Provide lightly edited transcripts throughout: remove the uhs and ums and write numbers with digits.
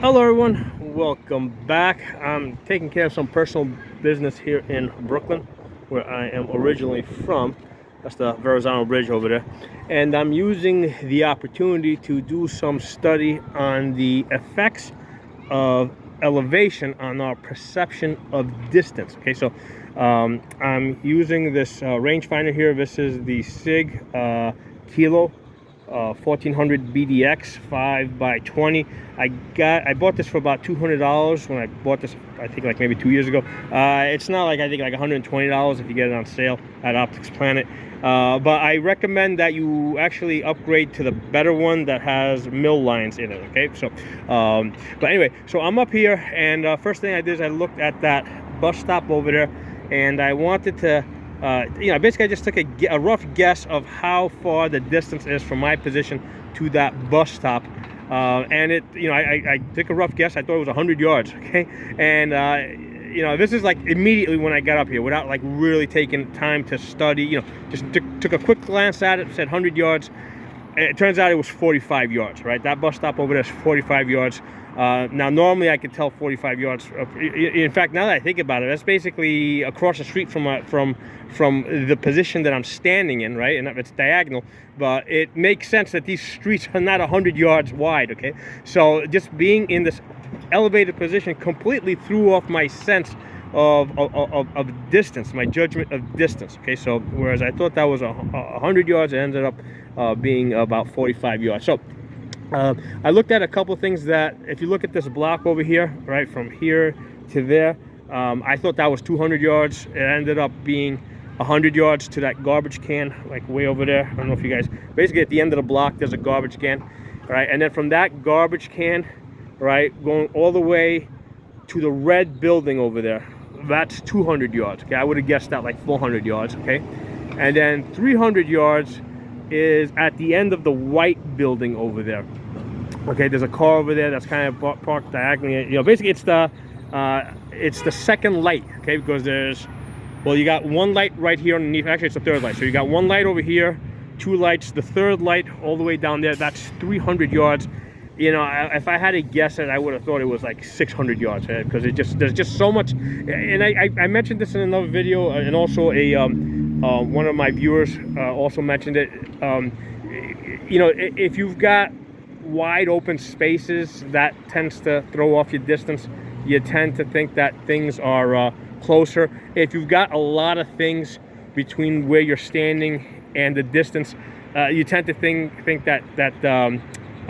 Hello everyone, welcome back. I'm taking care of some personal business here in Brooklyn, where I am originally from. That's the Verrazano Bridge over there. And I'm using the opportunity to do some study on the effects of elevation on our perception of distance. Okay, so I'm using this rangefinder here. This is the SIG Kilo 1400 BDX 5x20. I bought this for about $200 when I bought this, I think like maybe 2 years ago. It's not like, I think like $120 if you get it on sale at Optics Planet. But I recommend that you actually upgrade to the better one that has mill lines in it. Okay, so but anyway, so I'm up here, and first thing I did is I looked at that bus stop over there, and I wanted to basically I just took a rough guess of how far the distance is from my position to that bus stop. And I took a rough guess. I thought it was 100 yards, okay? And, this is like immediately when I got up here without like really taking time to study, just took a quick glance at it, said 100 yards. And it turns out it was 45 yards, right? That bus stop over there is 45 yards. Now, normally I could tell 45 yards. In fact, now that I think about it, that's basically across the street from the position that I'm standing in, right? And it's diagonal, but it makes sense that these streets are not 100 yards wide, okay? So just being in this elevated position completely threw off my sense of distance, my judgment of distance, okay? So whereas I thought that was 100 yards, it ended up being about 45 yards. So I looked at a couple of things that, if you look at this block over here, right, from here to there, I thought that was 200 yards. It ended up being 100 yards to that garbage can, like way over there. I don't know if you guys, basically at the end of the block, there's a garbage can, right? And then from that garbage can, right, going all the way to the red building over there, that's 200 yards, okay? I would have guessed that like 400 yards, okay? And then 300 yards is at the end of the white building over there. Okay, there's a car over there that's kind of parked diagonally. Basically it's the second light, okay? Because you got one light right here underneath. Actually, it's the third light. So you got one light over here, two lights, the third light all the way down there. That's 300 yards. If I had to guess it, I would have thought it was like 600 yards, because there's just so much. And I mentioned this in another video, and also one of my viewers also mentioned it. If you've got wide open spaces, that tends to throw off your distance. You tend to think that things are closer. If you've got a lot of things between where you're standing and the distance, you tend to think that I'm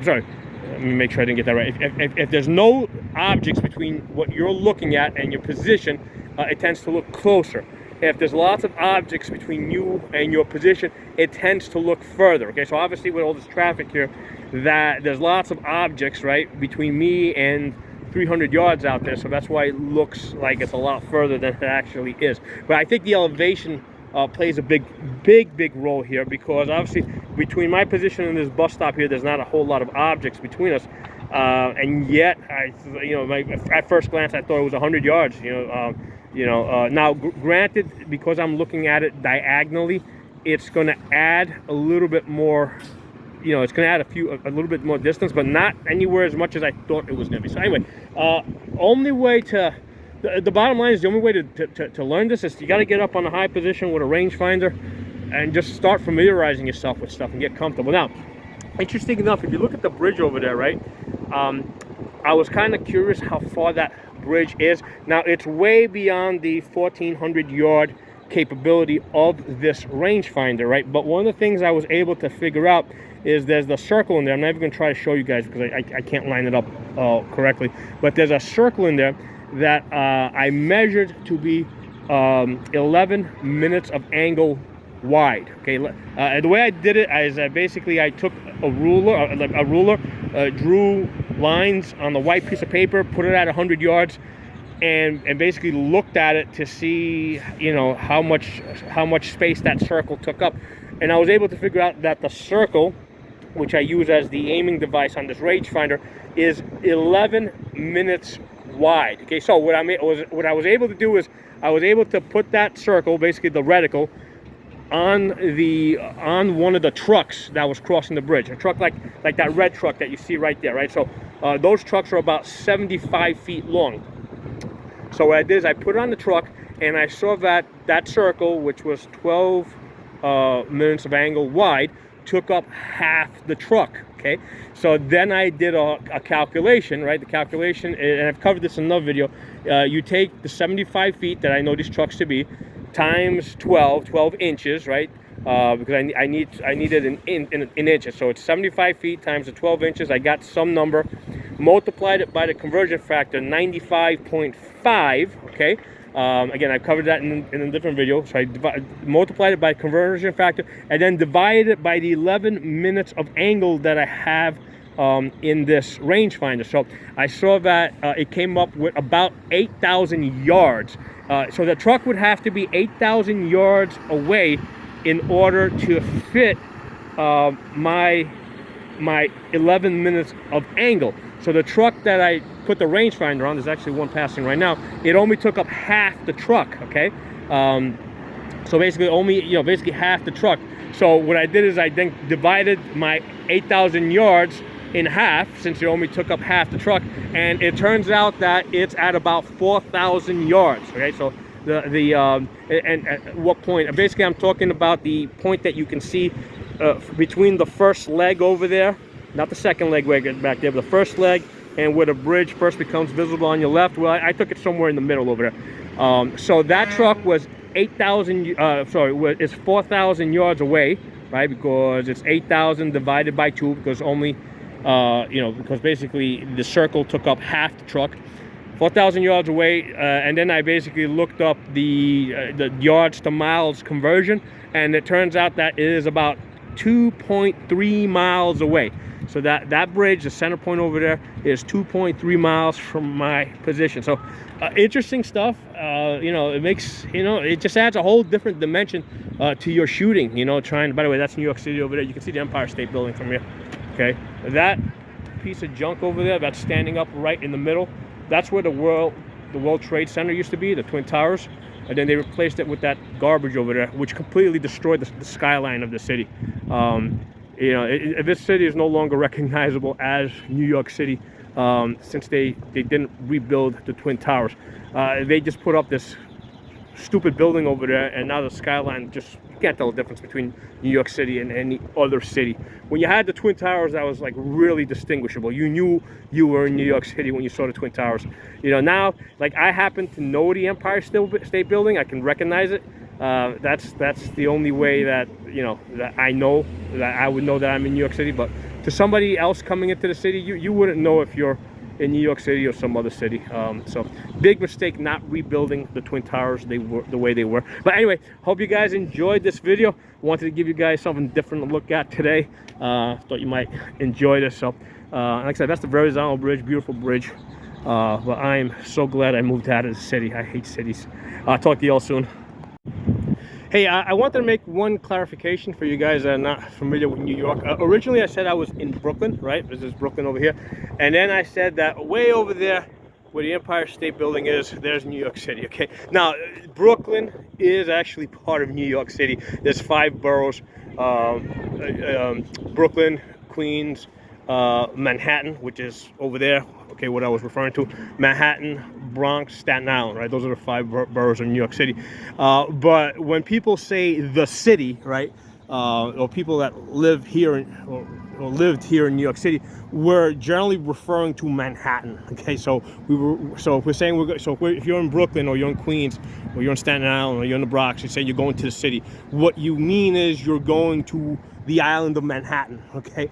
sorry, let me make sure I didn't get that right. If there's no objects between what you're looking at and your position, it tends to look closer. If there's lots of objects between you and your position, it tends to look further. Okay, so obviously with all this traffic here, that there's lots of objects, right, between me and 300 yards out there, so that's why it looks like it's a lot further than it actually is. But I think the elevation plays a big role here, because obviously between my position and this bus stop here, there's not a whole lot of objects between us, and yet at first glance I thought it was 100 yards. Now granted, because I'm looking at it diagonally, it's going to add a little bit more. It's going to add a little bit more distance, but not anywhere as much as I thought it was going to be. So anyway, only way to the bottom line is the only way to learn this is you got to get up on a high position with a rangefinder and just start familiarizing yourself with stuff and get comfortable. Now, interesting enough, if you look at the bridge over there, right, I was kind of curious how far that bridge is. Now, it's way beyond the 1,400 yard capability of this rangefinder, right? But one of the things I was able to figure out is there's the circle in there. I'm not even going to try to show you guys because I can't line it up correctly. But there's a circle in there that I measured to be 11 minutes of angle wide. Okay, the way I did it is basically I took a ruler, drew lines on the white piece of paper, put it at 100 yards, and basically looked at it to see how much space that circle took up. And I was able to figure out that the circle, which I use as the aiming device on this rangefinder, is 11 minutes wide. Okay, so what I was able to do is I was able to put that circle, basically the reticle, on one of the trucks that was crossing the bridge. A truck like that red truck that you see right there, right? So those trucks are about 75 feet long. So what I did is I put it on the truck, and I saw that that circle, which was 12 minutes of angle wide, took up half the truck. Okay, so then I did a calculation, right? The calculation, and I've covered this in another video. You take the 75 feet that I know these trucks to be, times 12 inches, right? Because I needed in inches, so it's 75 feet times the 12 inches. I got some number, multiplied it by the conversion factor, 95.5. Okay. Again, I've covered that in a different video. So I multiplied it by conversion factor, and then divided it by the 11 minutes of angle that I have in this rangefinder. So I saw that it came up with about 8,000 yards. So the truck would have to be 8,000 yards away in order to fit my 11 minutes of angle. So the truck that I put the rangefinder on, there's actually one passing right now, it only took up half the truck. Okay, so basically basically half the truck. So what I did is I then divided my 8,000 yards in half, since it only took up half the truck, and it turns out that it's at about 4,000 yards. Okay, so and at what point, basically I'm talking about the point that you can see between the first leg over there, not the second leg back there, but the first leg, and where the bridge first becomes visible on your left. Well, I took it somewhere in the middle over there. So that truck was 4,000 yards away, right? Because it's 8,000 divided by 2, because only, because basically the circle took up half the truck. 4,000 yards away, and then I basically looked up the yards to miles conversion, and it turns out that it is about 2.3 miles away. So that bridge, the center point over there, is 2.3 miles from my position. So interesting stuff. It makes, it just adds a whole different dimension to your shooting. By the way, that's New York City over there. You can see the Empire State Building from here. Okay, that piece of junk over there that's standing up right in the middle, that's where the World Trade Center used to be, the Twin Towers. And then they replaced it with that garbage over there, which completely destroyed the skyline of the city. This city is no longer recognizable as New York City since they didn't rebuild the Twin Towers. They just put up this stupid building over there, and now the skyline, you can't tell the difference between New York City and any other city. When you had the Twin Towers, that was like really distinguishable. You knew you were in New York City when you saw the Twin Towers. Now, like, I happen to know the Empire State Building. I can recognize it. That's the only way that that I know, that I would know that I'm in New York City. But to somebody else coming into the city, you wouldn't know if you're in New York City or some other city. So big mistake not rebuilding the Twin Towers the way they were. But anyway, hope you guys enjoyed this video. Wanted to give you guys something different to look at today. Thought you might enjoy this. So like I said, that's the Verrazano Bridge, beautiful bridge. But I'm so glad I moved out of the city. I hate cities. I'll talk to you all soon. Hey, I wanted to make one clarification for you guys that are not familiar with New York. Originally, I said I was in Brooklyn, right? This is Brooklyn over here. And then I said that way over there, where the Empire State Building is, there's New York City, okay? Now, Brooklyn is actually part of New York City. There's 5 boroughs, Brooklyn, Queens, Manhattan, which is over there, okay, what I was referring to, Manhattan, Bronx, Staten Island, right? Those are the 5 boroughs of New York City. But when people say the city, right, or people that live here or lived here in New York City, we're generally referring to Manhattan. Okay, so if we're saying if you're in Brooklyn, or you're in Queens, or you're in Staten Island, or you're in the Bronx, you say you're going to the city. What you mean is you're going to the island of Manhattan. Okay,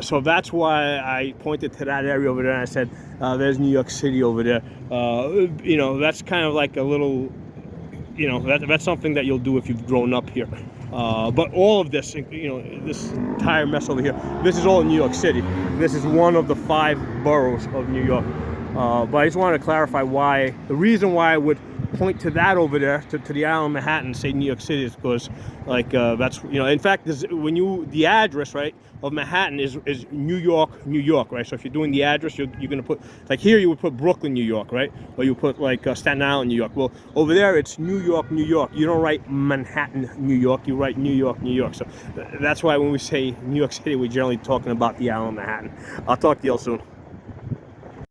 so that's why I pointed to that area over there, and I said there's New York City over there. That's kind of like a little, that's something that you'll do if you've grown up here. But all of this, this entire mess over here, this is all in New York City. This is one of the 5 boroughs of New York. But I just wanted to clarify the reason why I would point to that over there, to the island of Manhattan, say New York City, is because, like, that's, in fact, the address, right, of Manhattan is New York, New York, right? So if you're doing the address, you're going to put, like here you would put Brooklyn, New York, right? Or you put like Staten Island, New York. Well, over there it's New York, New York. You don't write Manhattan, New York. You write New York, New York. So that's why when we say New York City, we're generally talking about the island of Manhattan. I'll talk to you all soon.